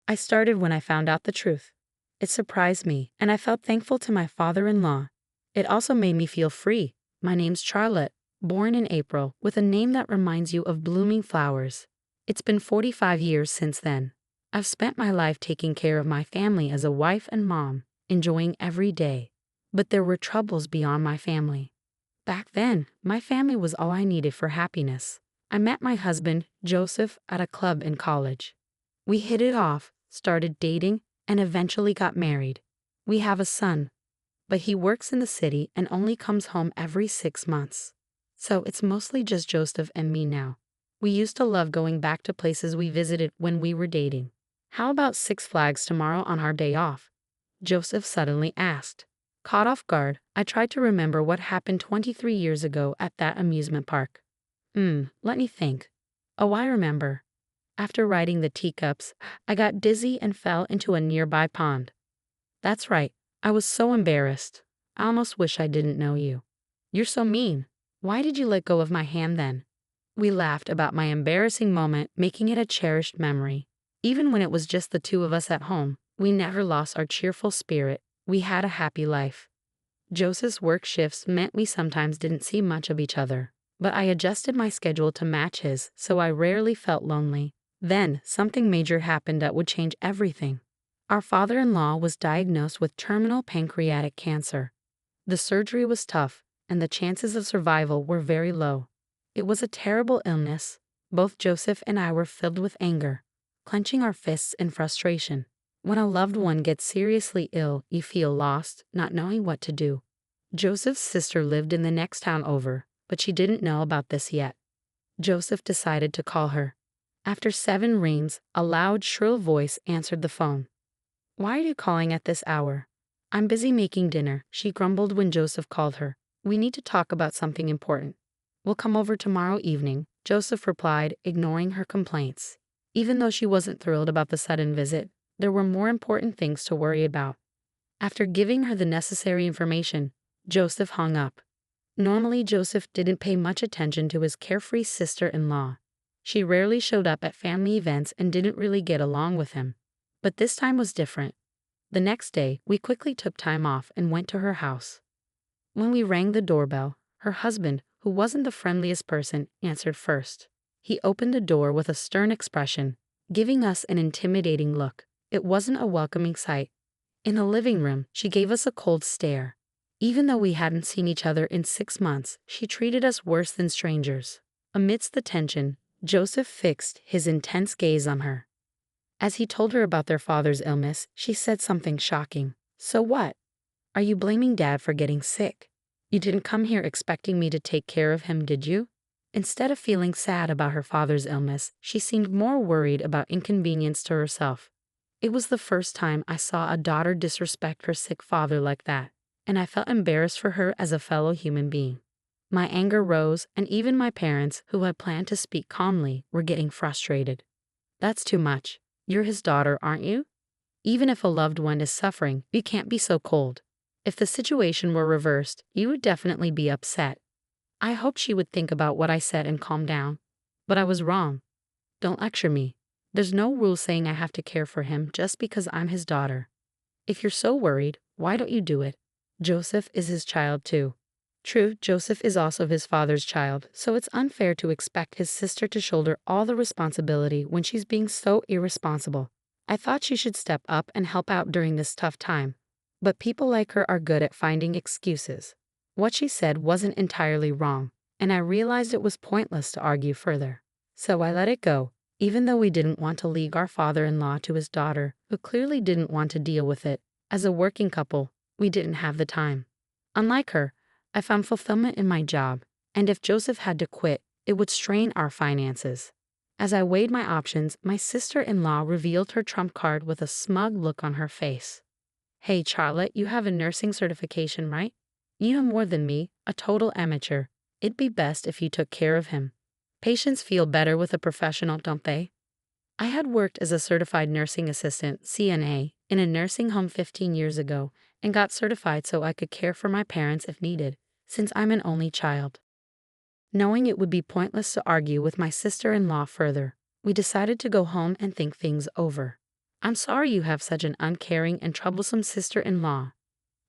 I started when I found out the truth. It surprised me, and I felt thankful to my father-in-law. It also made me feel free. My name's Charlotte, born in April, with a name that reminds you of blooming flowers. It's been 45 years since then. I've spent my life taking care of my family as a wife and mom, enjoying every day. But there were troubles beyond my family. Back then, my family was all I needed for happiness. I met my husband, Joseph, at a club in college. We hit it off, started dating, and eventually got married. We have a son, but he works in the city and only comes home every 6 months. So it's mostly just Joseph and me now. We used to love going back to places we visited when we were dating. How about Six Flags tomorrow on our day off? Joseph suddenly asked. Caught off guard, I tried to remember what happened 23 years ago at that amusement park. Let me think. Oh, I remember. After riding the teacups, I got dizzy and fell into a nearby pond. That's right, I was so embarrassed. I almost wish I didn't know you. You're so mean. Why did you let go of my hand then? We laughed about my embarrassing moment, making it a cherished memory. Even when it was just the two of us at home, we never lost our cheerful spirit. We had a happy life. Joseph's work shifts meant we sometimes didn't see much of each other, but I adjusted my schedule to match his, so I rarely felt lonely. Then, something major happened that would change everything. Our father-in-law was diagnosed with terminal pancreatic cancer. The surgery was tough, and the chances of survival were very low. It was a terrible illness. Both Joseph and I were filled with anger, clenching our fists in frustration. When a loved one gets seriously ill, you feel lost, not knowing what to do. Joseph's sister lived in the next town over, but she didn't know about this yet. Joseph decided to call her. After 7 rings, a loud, shrill voice answered the phone. Why are you calling at this hour? I'm busy making dinner, she grumbled when Joseph called her. We need to talk about something important. We'll come over tomorrow evening, Joseph replied, ignoring her complaints. Even though she wasn't thrilled about the sudden visit, there were more important things to worry about. After giving her the necessary information, Joseph hung up. Normally, Joseph didn't pay much attention to his carefree sister-in-law. She rarely showed up at family events and didn't really get along with him. But this time was different. The next day, we quickly took time off and went to her house. When we rang the doorbell, her husband, who wasn't the friendliest person, answered first. He opened the door with a stern expression, giving us an intimidating look. It wasn't a welcoming sight. In the living room, she gave us a cold stare. Even though we hadn't seen each other in 6 months, she treated us worse than strangers. Amidst the tension, Joseph fixed his intense gaze on her. As he told her about their father's illness, she said something shocking. So what? Are you blaming Dad for getting sick? You didn't come here expecting me to take care of him, did you? Instead of feeling sad about her father's illness, she seemed more worried about inconvenience to herself. It was the first time I saw a daughter disrespect her sick father like that, and I felt embarrassed for her as a fellow human being. My anger rose, and even my parents, who had planned to speak calmly, were getting frustrated. That's too much. You're his daughter, aren't you? Even if a loved one is suffering, you can't be so cold. If the situation were reversed, you would definitely be upset. I hoped she would think about what I said and calm down. But I was wrong. Don't lecture me. There's no rule saying I have to care for him just because I'm his daughter. If you're so worried, why don't you do it? Joseph is his child too. True, Joseph is also his father's child, so it's unfair to expect his sister to shoulder all the responsibility when she's being so irresponsible. I thought she should step up and help out during this tough time. But people like her are good at finding excuses. What she said wasn't entirely wrong, and I realized it was pointless to argue further. So I let it go, even though we didn't want to league our father-in-law to his daughter, who clearly didn't want to deal with it. As a working couple, we didn't have the time. Unlike her, I found fulfillment in my job, and if Joseph had to quit, it would strain our finances. As I weighed my options, my sister-in-law revealed her trump card with a smug look on her face. Hey, Charlotte, you have a nursing certification, right? You know more than me, a total amateur. It'd be best if you took care of him. Patients feel better with a professional, don't they? I had worked as a certified nursing assistant, CNA, in a nursing home 15 years ago and got certified so I could care for my parents if needed, since I'm an only child. Knowing it would be pointless to argue with my sister-in-law further, we decided to go home and think things over. I'm sorry you have such an uncaring and troublesome sister-in-law.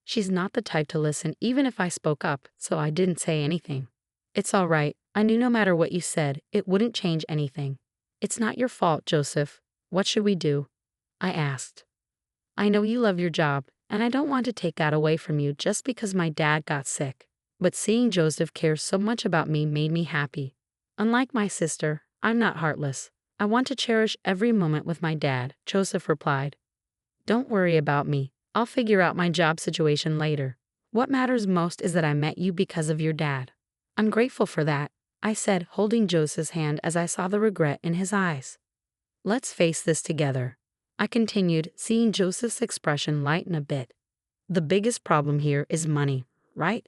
She's not the type to listen even if I spoke up, so I didn't say anything. It's all right. I knew no matter what you said, it wouldn't change anything. It's not your fault, Joseph. What should we do? I asked. I know you love your job, and I don't want to take that away from you just because my dad got sick. But seeing Joseph care so much about me made me happy. Unlike my sister, I'm not heartless. I want to cherish every moment with my dad, Joseph replied. Don't worry about me. I'll figure out my job situation later. What matters most is that I met you because of your dad. I'm grateful for that, I said, holding Joseph's hand as I saw the regret in his eyes. Let's face this together, I continued, seeing Joseph's expression lighten a bit. The biggest problem here is money, right?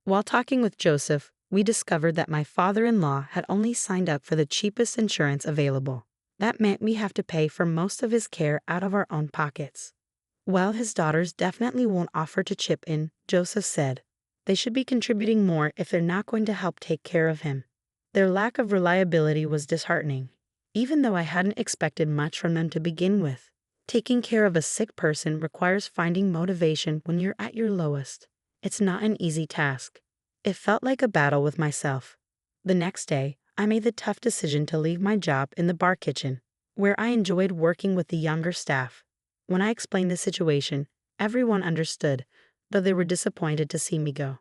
While talking with Joseph, we discovered that my father-in-law had only signed up for the cheapest insurance available. That meant we have to pay for most of his care out of our own pockets. Well, his daughters definitely won't offer to chip in, Joseph said. They should be contributing more if they're not going to help take care of him. Their lack of reliability was disheartening, even though I hadn't expected much from them to begin with. Taking care of a sick person requires finding motivation when you're at your lowest. It's not an easy task. It felt like a battle with myself. The next day, I made the tough decision to leave my job in the bar kitchen, where I enjoyed working with the younger staff. When I explained the situation, everyone understood, though they were disappointed to see me go.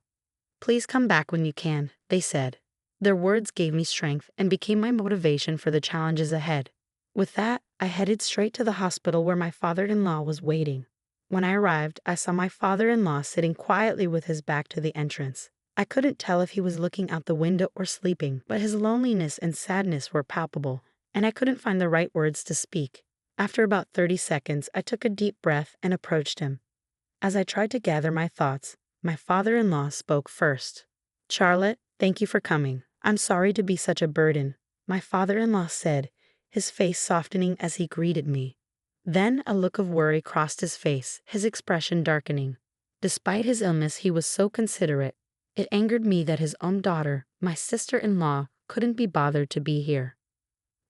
Please come back when you can, they said. Their words gave me strength and became my motivation for the challenges ahead. With that, I headed straight to the hospital where my father-in-law was waiting. When I arrived, I saw my father-in-law sitting quietly with his back to the entrance. I couldn't tell if he was looking out the window or sleeping, but his loneliness and sadness were palpable, and I couldn't find the right words to speak. After about 30 seconds, I took a deep breath and approached him. As I tried to gather my thoughts, my father-in-law spoke first. Charlotte, thank you for coming. I'm sorry to be such a burden, my father-in-law said, his face softening as he greeted me. Then a look of worry crossed his face, his expression darkening. Despite his illness, he was so considerate. It angered me that his own daughter, my sister-in-law, couldn't be bothered to be here.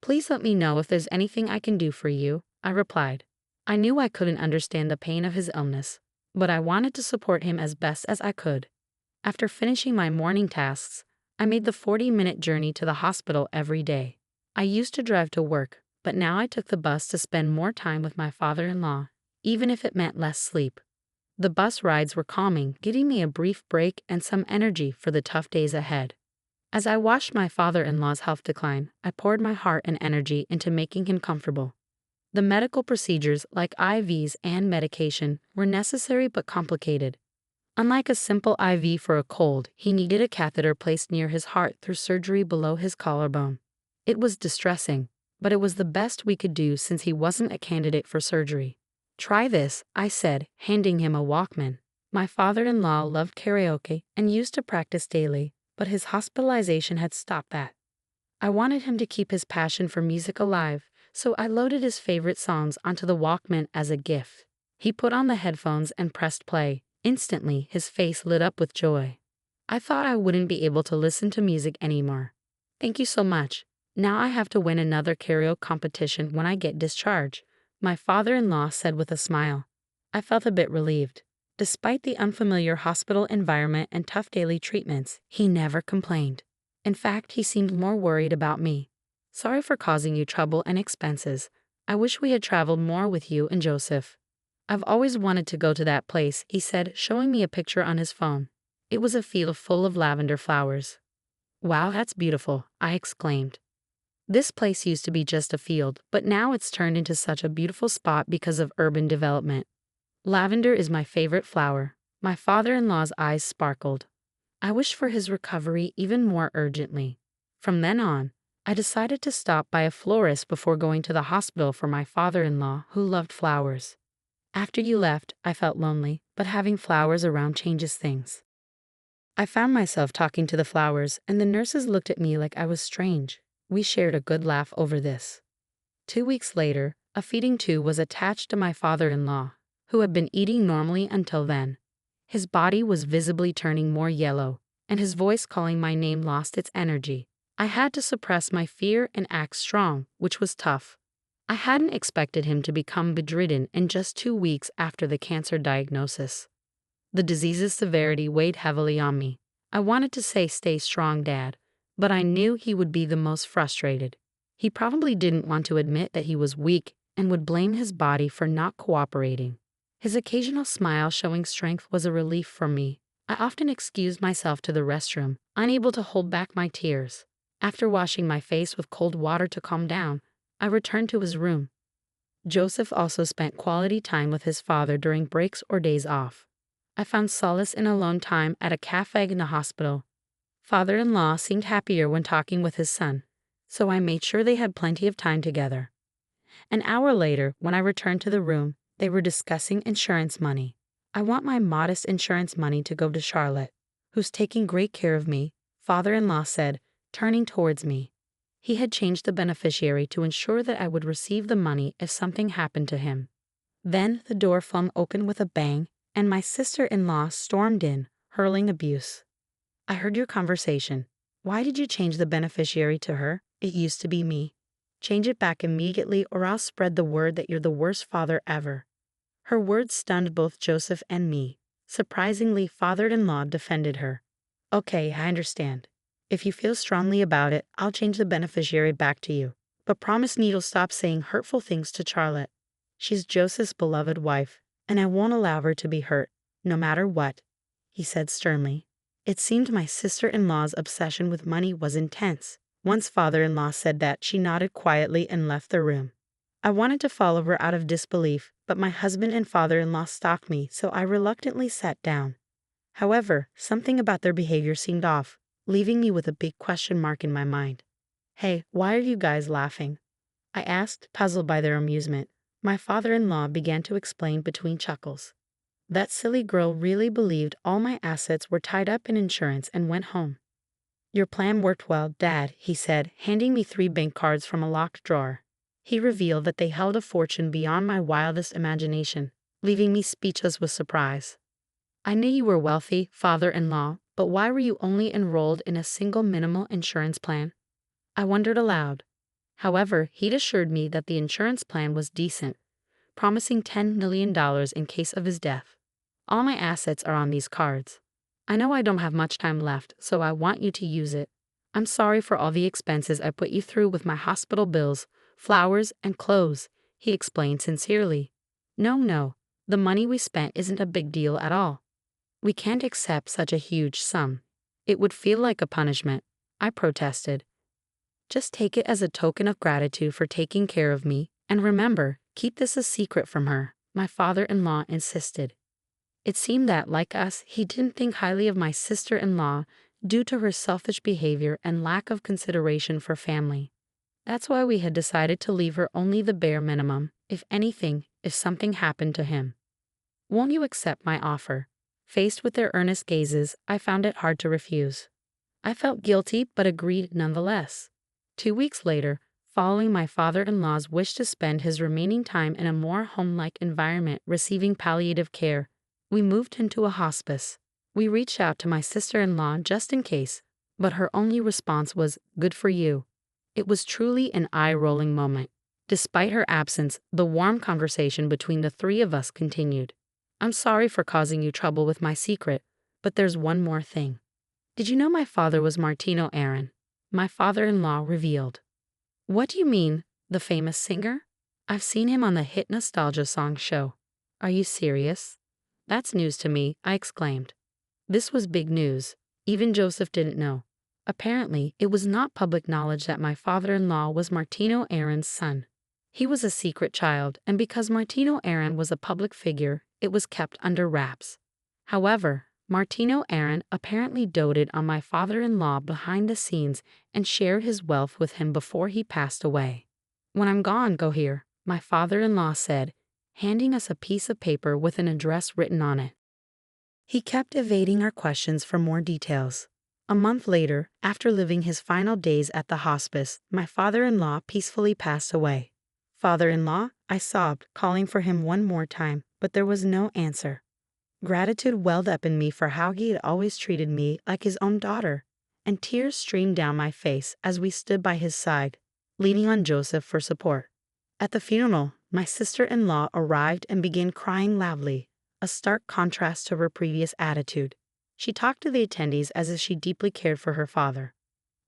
Please let me know if there's anything I can do for you, I replied. I knew I couldn't understand the pain of his illness, but I wanted to support him as best as I could. After finishing my morning tasks, I made the 40-minute journey to the hospital every day. I used to drive to work, but now I took the bus to spend more time with my father-in-law, even if it meant less sleep. The bus rides were calming, giving me a brief break and some energy for the tough days ahead. As I watched my father-in-law's health decline, I poured my heart and energy into making him comfortable. The medical procedures, like IVs and medication, were necessary but complicated. Unlike a simple IV for a cold, he needed a catheter placed near his heart through surgery below his collarbone. It was distressing, but it was the best we could do since he wasn't a candidate for surgery. Try this, I said, handing him a Walkman. My father-in-law loved karaoke and used to practice daily, but his hospitalization had stopped that. I wanted him to keep his passion for music alive, so I loaded his favorite songs onto the Walkman as a gift. He put on the headphones and pressed play. Instantly, his face lit up with joy. I thought I wouldn't be able to listen to music anymore. Thank you so much. Now I have to win another karaoke competition when I get discharged, my father-in-law said with a smile. I felt a bit relieved. Despite the unfamiliar hospital environment and tough daily treatments, he never complained. In fact, he seemed more worried about me. Sorry for causing you trouble and expenses. I wish we had traveled more with you and Joseph. I've always wanted to go to that place, he said, showing me a picture on his phone. It was a field full of lavender flowers. Wow, that's beautiful, I exclaimed. This place used to be just a field, but now it's turned into such a beautiful spot because of urban development. Lavender is my favorite flower. My father-in-law's eyes sparkled. I wished for his recovery even more urgently. From then on, I decided to stop by a florist before going to the hospital for my father-in-law, who loved flowers. After you left, I felt lonely, but having flowers around changes things. I found myself talking to the flowers, and the nurses looked at me like I was strange. We shared a good laugh over this. 2 weeks later, a feeding tube was attached to my father-in-law, who had been eating normally until then. His body was visibly turning more yellow, and his voice calling my name lost its energy. I had to suppress my fear and act strong, which was tough. I hadn't expected him to become bedridden in just 2 weeks after the cancer diagnosis. The disease's severity weighed heavily on me. I wanted to say, "Stay strong, Dad," but I knew he would be the most frustrated. He probably didn't want to admit that he was weak and would blame his body for not cooperating. His occasional smile showing strength was a relief for me. I often excused myself to the restroom, unable to hold back my tears. After washing my face with cold water to calm down, I returned to his room. Joseph also spent quality time with his father during breaks or days off. I found solace in alone time at a cafe in the hospital. Father-in-law seemed happier when talking with his son, so I made sure they had plenty of time together. An hour later, when I returned to the room, they were discussing insurance money. "I want my modest insurance money to go to Charlotte, who's taking great care of me," father-in-law said, turning towards me. He had changed the beneficiary to ensure that I would receive the money if something happened to him. Then the door flung open with a bang, and my sister-in-law stormed in, hurling abuse. "I heard your conversation. Why did you change the beneficiary to her? It used to be me. Change it back immediately or I'll spread the word that you're the worst father ever." Her words stunned both Joseph and me. Surprisingly, father-in-law defended her. "Okay, I understand. If you feel strongly about it, I'll change the beneficiary back to you. But promise me you'll stop saying hurtful things to Charlotte. She's Joseph's beloved wife, and I won't allow her to be hurt, no matter what," he said sternly. It seemed my sister-in-law's obsession with money was intense. Once father-in-law said that, she nodded quietly and left the room. I wanted to follow her out of disbelief, but my husband and father-in-law stopped me, so I reluctantly sat down. However, something about their behavior seemed off, leaving me with a big question mark in my mind. "Hey, why are you guys laughing?" I asked, puzzled by their amusement. My father-in-law began to explain between chuckles. "That silly girl really believed all my assets were tied up in insurance and went home." "Your plan worked well, Dad," he said, handing me 3 bank cards from a locked drawer. He revealed that they held a fortune beyond my wildest imagination, leaving me speechless with surprise. "I knew you were wealthy, father-in-law, but why were you only enrolled in a single minimal insurance plan?" I wondered aloud. However, he'd assured me that the insurance plan was decent, promising $10 million in case of his death. "All my assets are on these cards. I know I don't have much time left, so I want you to use it. I'm sorry for all the expenses I put you through with my hospital bills, flowers, and clothes," he explained sincerely. No, the money we spent isn't a big deal at all. We can't accept such a huge sum. It would feel like a punishment," I protested. "Just take it as a token of gratitude for taking care of me, and remember, keep this a secret from her," my father-in-law insisted. It seemed that, like us, he didn't think highly of my sister-in-law due to her selfish behavior and lack of consideration for family. That's why we had decided to leave her only the bare minimum, if anything, if something happened to him. "Won't you accept my offer?" Faced with their earnest gazes, I found it hard to refuse. I felt guilty but agreed nonetheless. 2 weeks later, following my father-in-law's wish to spend his remaining time in a more home-like environment receiving palliative care, we moved into a hospice. We reached out to my sister-in-law just in case, but her only response was, "Good for you." It was truly an eye-rolling moment. Despite her absence, the warm conversation between the 3 of us continued. "I'm sorry for causing you trouble with my secret, but there's one more thing. Did you know my father was Martino Aaron?" My father-in-law revealed. "What do you mean, the famous singer? I've seen him on the hit nostalgia song show." "Are you serious?" "That's news to me," I exclaimed. This was big news. Even Joseph didn't know. Apparently, it was not public knowledge that my father-in-law was Martino Aaron's son. He was a secret child, and because Martino Aaron was a public figure, it was kept under wraps. However, Martino Aaron apparently doted on my father-in-law behind the scenes and shared his wealth with him before he passed away. "When I'm gone, go here," my father-in-law said, handing us a piece of paper with an address written on it. He kept evading our questions for more details. A month later, after living his final days at the hospice, my father-in-law peacefully passed away. "Father-in-law," I sobbed, calling for him one more time, but there was no answer. Gratitude welled up in me for how he had always treated me like his own daughter, and tears streamed down my face as we stood by his side, leaning on Joseph for support. At the funeral, my sister-in-law arrived and began crying loudly, a stark contrast to her previous attitude. She talked to the attendees as if she deeply cared for her father.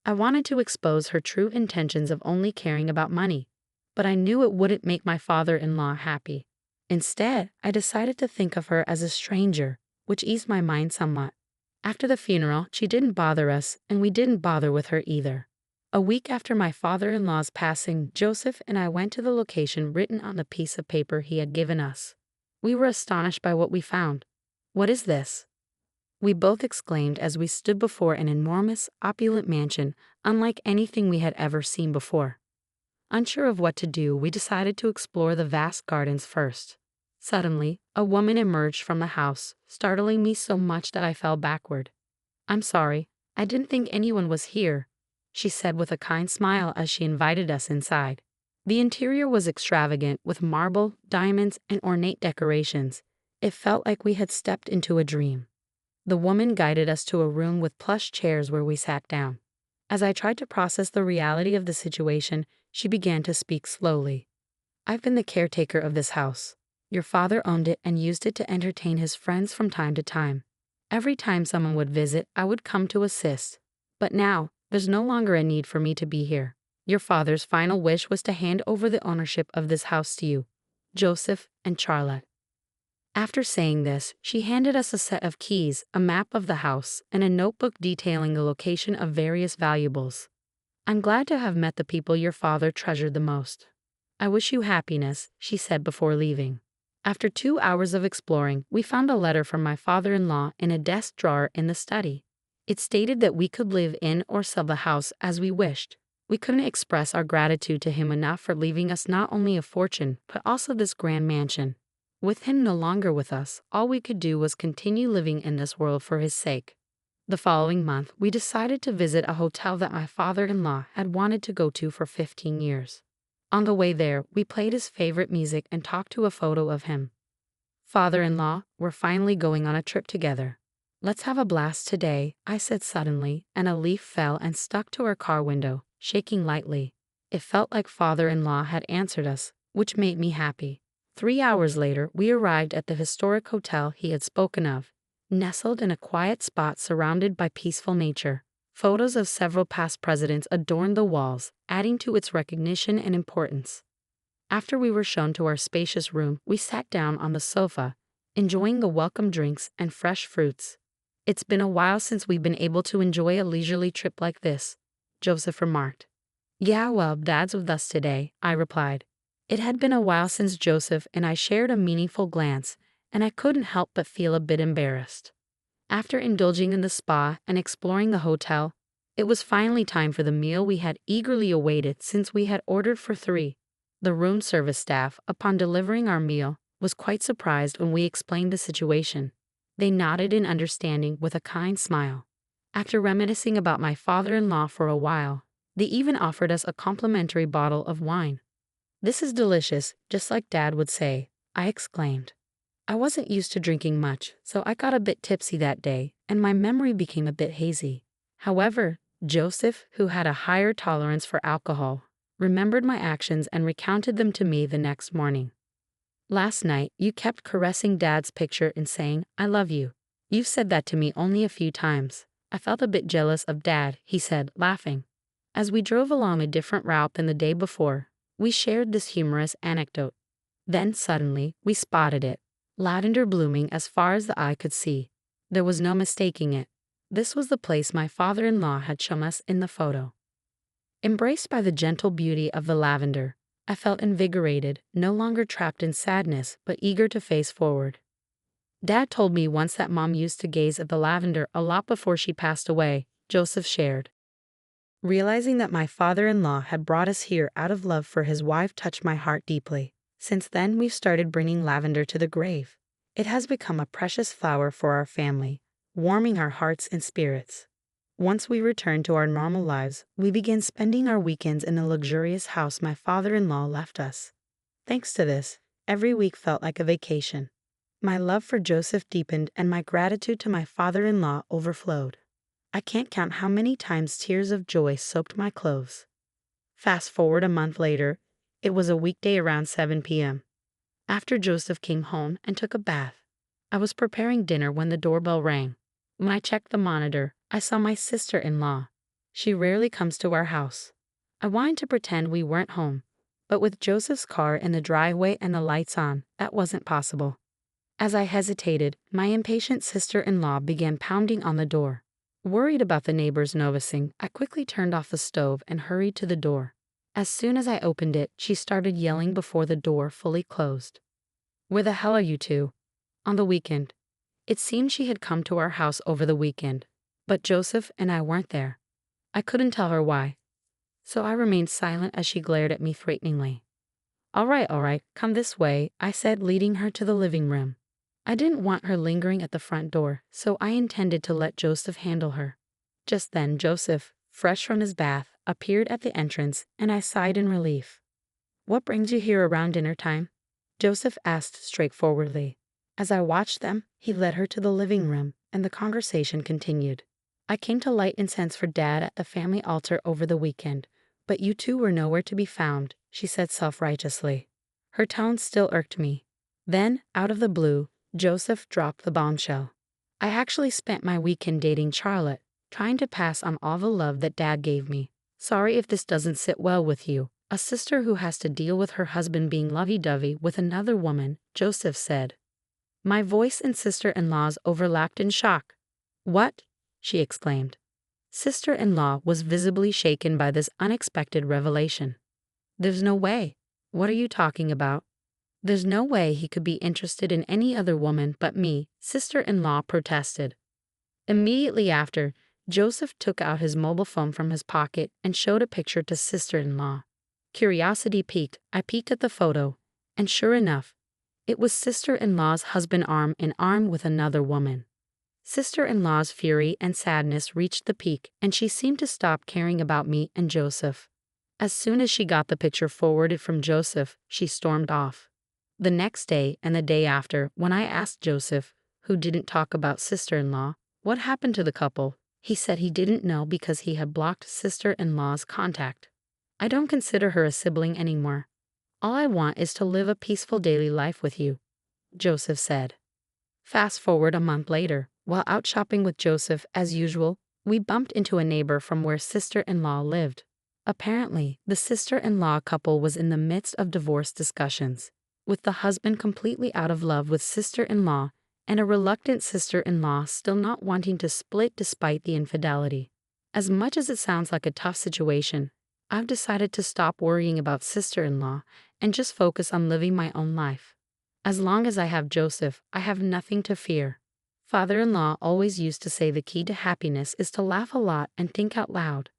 I wanted to expose her true intentions of only caring about money, but I knew it wouldn't make my father-in-law happy. Instead, I decided to think of her as a stranger, which eased my mind somewhat. After the funeral, she didn't bother us, and we didn't bother with her either. A week after my father-in-law's passing, Joseph and I went to the location written on the piece of paper he had given us. We were astonished by what we found. "What is this?" we both exclaimed as we stood before an enormous, opulent mansion, unlike anything we had ever seen before. Unsure of what to do, we decided to explore the vast gardens first. Suddenly, a woman emerged from the house, startling me so much that I fell backward. "I'm sorry, I didn't think anyone was here," she said with a kind smile as she invited us inside. The interior was extravagant, with marble, diamonds, and ornate decorations. It felt like we had stepped into a dream. The woman guided us to a room with plush chairs where we sat down. As I tried to process the reality of the situation, she began to speak slowly. "I've been the caretaker of this house. Your father owned it and used it to entertain his friends from time to time. Every time someone would visit, I would come to assist. But now, there's no longer a need for me to be here. Your father's final wish was to hand over the ownership of this house to you, Joseph and Charlotte." After saying this, she handed us a set of keys, a map of the house, and a notebook detailing the location of various valuables. "I'm glad to have met the people your father treasured the most. I wish you happiness," she said before leaving. After 2 hours of exploring, we found a letter from my father-in-law in a desk drawer in the study. It stated that we could live in or sell the house as we wished. We couldn't express our gratitude to him enough for leaving us not only a fortune, but also this grand mansion. With him no longer with us, all we could do was continue living in this world for his sake. The following month, we decided to visit a hotel that my father-in-law had wanted to go to for 15 years. On the way there, we played his favorite music and talked to a photo of him. "Father-in-law, we're finally going on a trip together. Let's have a blast today," I said suddenly, and a leaf fell and stuck to our car window, shaking lightly. It felt like father-in-law had answered us, which made me happy. 3 hours later, we arrived at the historic hotel he had spoken of, nestled in a quiet spot surrounded by peaceful nature. Photos of several past presidents adorned the walls, adding to its recognition and importance. After we were shown to our spacious room, we sat down on the sofa, enjoying the welcome drinks and fresh fruits. "It's been a while since we've been able to enjoy a leisurely trip like this," Joseph remarked. "Yeah, well, Dad's with us today," I replied. It had been a while since Joseph and I shared a meaningful glance, and I couldn't help but feel a bit embarrassed. After indulging in the spa and exploring the hotel, it was finally time for the meal we had eagerly awaited since we had ordered for 3. The room service staff, upon delivering our meal, was quite surprised when we explained the situation. They nodded in understanding with a kind smile. After reminiscing about my father-in-law for a while, they even offered us a complimentary bottle of wine. "This is delicious, just like Dad would say," I exclaimed. I wasn't used to drinking much, so I got a bit tipsy that day, and my memory became a bit hazy. However, Joseph, who had a higher tolerance for alcohol, remembered my actions and recounted them to me the next morning. "Last night, you kept caressing Dad's picture and saying, 'I love you.' You've said that to me only a few times. I felt a bit jealous of Dad," he said, laughing. As we drove along a different route than the day before, we shared this humorous anecdote. Then suddenly, we spotted it. Lavender blooming as far as the eye could see. There was no mistaking it. This was the place my father-in-law had shown us in the photo. Embraced by the gentle beauty of the lavender, I felt invigorated, no longer trapped in sadness, but eager to face forward. "Dad told me once that Mom used to gaze at the lavender a lot before she passed away," Joseph shared. Realizing that my father-in-law had brought us here out of love for his wife touched my heart deeply. Since then, we've started bringing lavender to the grave. It has become a precious flower for our family, warming our hearts and spirits. Once we return to our normal lives, we begin spending our weekends in the luxurious house my father-in-law left us. Thanks to this, every week felt like a vacation. My love for Joseph deepened and my gratitude to my father-in-law overflowed. I can't count how many times tears of joy soaked my clothes. Fast forward a month later, It was a weekday around 7 p.m. After Joseph came home and took a bath. I was preparing dinner when the doorbell rang. When I checked the monitor, I saw my sister-in-law. She rarely comes to our house. I wanted to pretend we weren't home, but with Joseph's car in the driveway and the lights on, that wasn't possible. As I hesitated, my impatient sister-in-law began pounding on the door. Worried about the neighbors noticing, I quickly turned off the stove and hurried to the door. As soon as I opened it, she started yelling before the door fully closed. "Where the hell are you two?" "On the weekend." It seemed she had come to our house over the weekend, but Joseph and I weren't there. I couldn't tell her why, so I remained silent as she glared at me threateningly. All right, come this way," I said, leading her to the living room. I didn't want her lingering at the front door, so I intended to let Joseph handle her. Just then, Joseph, fresh from his bath, appeared at the entrance, and I sighed in relief. "What brings you here around dinner time?" Joseph asked straightforwardly. As I watched them, he led her to the living room, and the conversation continued. "I came to light incense for Dad at the family altar over the weekend, but you two were nowhere to be found," she said self-righteously. Her tone still irked me. Then, out of the blue, Joseph dropped the bombshell. "I actually spent my weekend dating Charlotte, trying to pass on all the love that Dad gave me. Sorry if this doesn't sit well with you. A sister who has to deal with her husband being lovey-dovey with another woman," Joseph said. My voice and sister-in-law's overlapped in shock. "What?" she exclaimed. Sister-in-law was visibly shaken by this unexpected revelation. "There's no way." "What are you talking about?" "There's no way he could be interested in any other woman but me," sister-in-law protested. Immediately after, Joseph took out his mobile phone from his pocket and showed a picture to sister-in-law. Curiosity piqued, I peeked at the photo, and sure enough, it was sister-in-law's husband arm in arm with another woman. Sister-in-law's fury and sadness reached the peak, and she seemed to stop caring about me and Joseph. As soon as she got the picture forwarded from Joseph, she stormed off. The next day and the day after, when I asked Joseph, who didn't talk about sister-in-law, what happened to the couple, he said he didn't know because he had blocked sister-in-law's contact. "I don't consider her a sibling anymore. All I want is to live a peaceful daily life with you," Joseph said. Fast forward a month later, while out shopping with Joseph as usual, we bumped into a neighbor from where sister-in-law lived. Apparently, the sister-in-law couple was in the midst of divorce discussions, with the husband completely out of love with sister-in-law and a reluctant sister-in-law still not wanting to split despite the infidelity. As much as it sounds like a tough situation, I've decided to stop worrying about sister-in-law and just focus on living my own life. As long as I have Joseph, I have nothing to fear. Father-in-law always used to say the key to happiness is to laugh a lot and think out loud.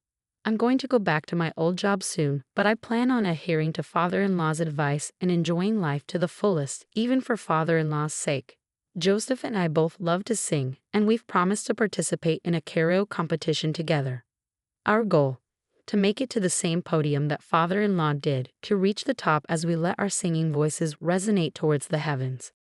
I'm going to go back to my old job soon, but I plan on adhering to father-in-law's advice and enjoying life to the fullest, even for father-in-law's sake. Joseph and I both love to sing, and we've promised to participate in a karaoke competition together. Our goal: to make it to the same podium that father-in-law did, to reach the top as we let our singing voices resonate towards the heavens.